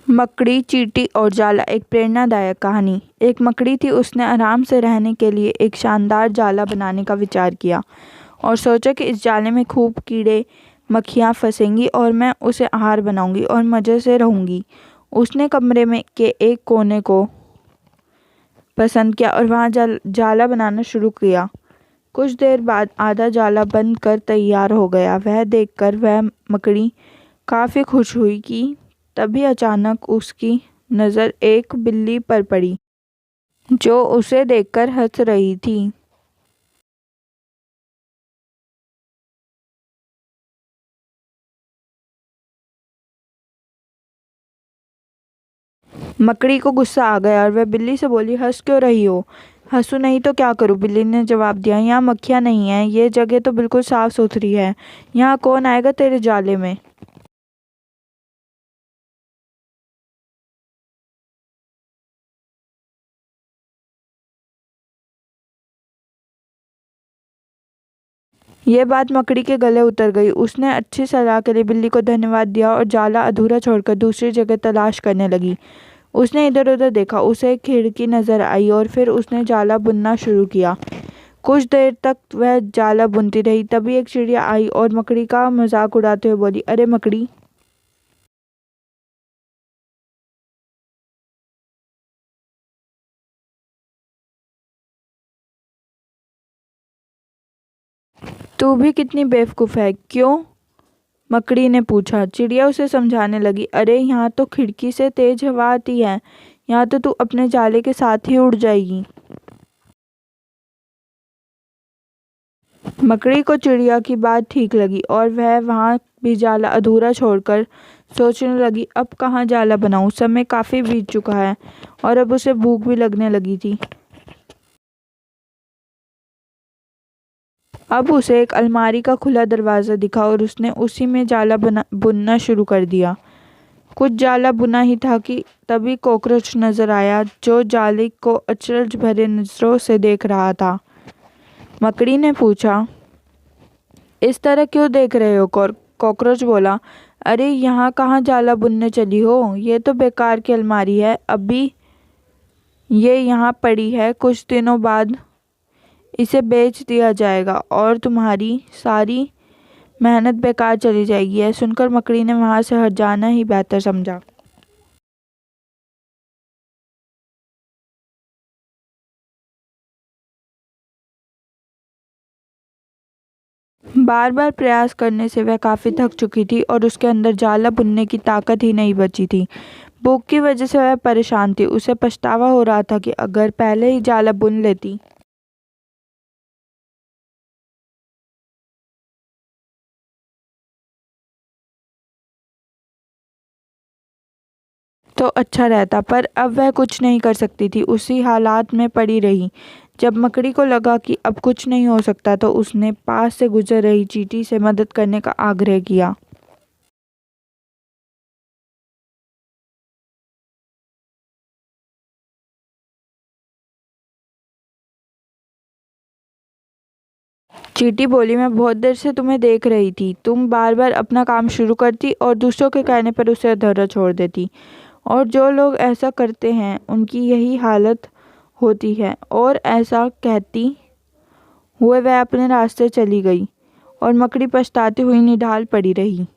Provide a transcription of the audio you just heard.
मकड़ी, चींटी और जाला। एक प्रेरणादायक कहानी। एक मकड़ी थी, उसने आराम से रहने के लिए एक शानदार जाला बनाने का विचार किया और सोचा कि इस जाले में खूब कीड़े मक्खियाँ फंसेंगी और मैं उसे आहार बनाऊंगी और मज़े से रहूंगी। उसने कमरे में के एक कोने को पसंद किया और वहाँ जाला बनाना शुरू किया। कुछ देर बाद आधा जाला बनकर तैयार हो गया। वह देखकर वह मकड़ी काफ़ी खुश हुई कि तभी अचानक उसकी नज़र एक बिल्ली पर पड़ी, जो उसे देखकर हंस रही थी। मकड़ी को गुस्सा आ गया और वह बिल्ली से बोली, हंस क्यों रही हो? हंसू नहीं तो क्या करूं? बिल्ली ने जवाब दिया, यहाँ मक्खियाँ नहीं हैं, ये जगह तो बिल्कुल साफ सुथरी है। यहाँ कौन आएगा तेरे जाले में? ये बात मकड़ी के गले उतर गई। उसने अच्छी सलाह के लिए बिल्ली को धन्यवाद दिया और जाला अधूरा छोड़कर दूसरी जगह तलाश करने लगी। उसने इधर उधर देखा, उसे एक खिड़की नजर आई और फिर उसने जाला बुनना शुरू किया। कुछ देर तक वह जाला बुनती रही, तभी एक चिड़िया आई और मकड़ी का मजाक उड़ाते हुए बोली, अरे मकड़ी, तू भी कितनी बेवकूफ़ है, क्यों? मकड़ी ने पूछा। चिड़िया उसे समझाने लगी, अरे यहाँ तो खिड़की से तेज हवा आती है, यहाँ तो तू अपने जाले के साथ ही उड़ जाएगी। मकड़ी को चिड़िया की बात ठीक लगी और वह वहाँ भी जाला अधूरा छोड़कर सोचने लगी, अब कहाँ जाला बनाऊँ? समय काफ़ी बीत चुका है और अब उसे भूख भी लगने लगी थी। अब उसे एक अलमारी का खुला दरवाज़ा दिखा और उसने उसी में जाला बुनना शुरू कर दिया। कुछ जाला बुना ही था कि तभी कॉकरोच नजर आया, जो जाले को अचरज भरे नजरों से देख रहा था। मकड़ी ने पूछा, इस तरह क्यों देख रहे हो? कॉकरोच बोला, अरे यहाँ कहाँ जाला बुनने चली हो? ये तो बेकार की अलमारी है, अभी ये यहाँ पड़ी है, कुछ दिनों बाद इसे बेच दिया जाएगा और तुम्हारी सारी मेहनत बेकार चली जाएगी। यह सुनकर मकड़ी ने वहां से हट जाना ही बेहतर समझा। बार बार प्रयास करने से वह काफी थक चुकी थी और उसके अंदर जाला बुनने की ताकत ही नहीं बची थी। भूख की वजह से वह परेशान थी। उसे पछतावा हो रहा था कि अगर पहले ही जाला बुन लेती तो अच्छा रहता, पर अब वह कुछ नहीं कर सकती थी, उसी हालात में पड़ी रही। जब मकड़ी को लगा कि अब कुछ नहीं हो सकता, तो उसने पास से गुजर रही चींटी से मदद करने का आग्रह किया। चींटी बोली, मैं बहुत देर से तुम्हें देख रही थी, तुम बार बार अपना काम शुरू करती और दूसरों के कहने पर उसे अधूरा छोड़ देती, और जो लोग ऐसा करते हैं उनकी यही हालत होती है। और ऐसा कहती हुए वह अपने रास्ते चली गई और मकड़ी पछताती हुई निढाल पड़ी रही।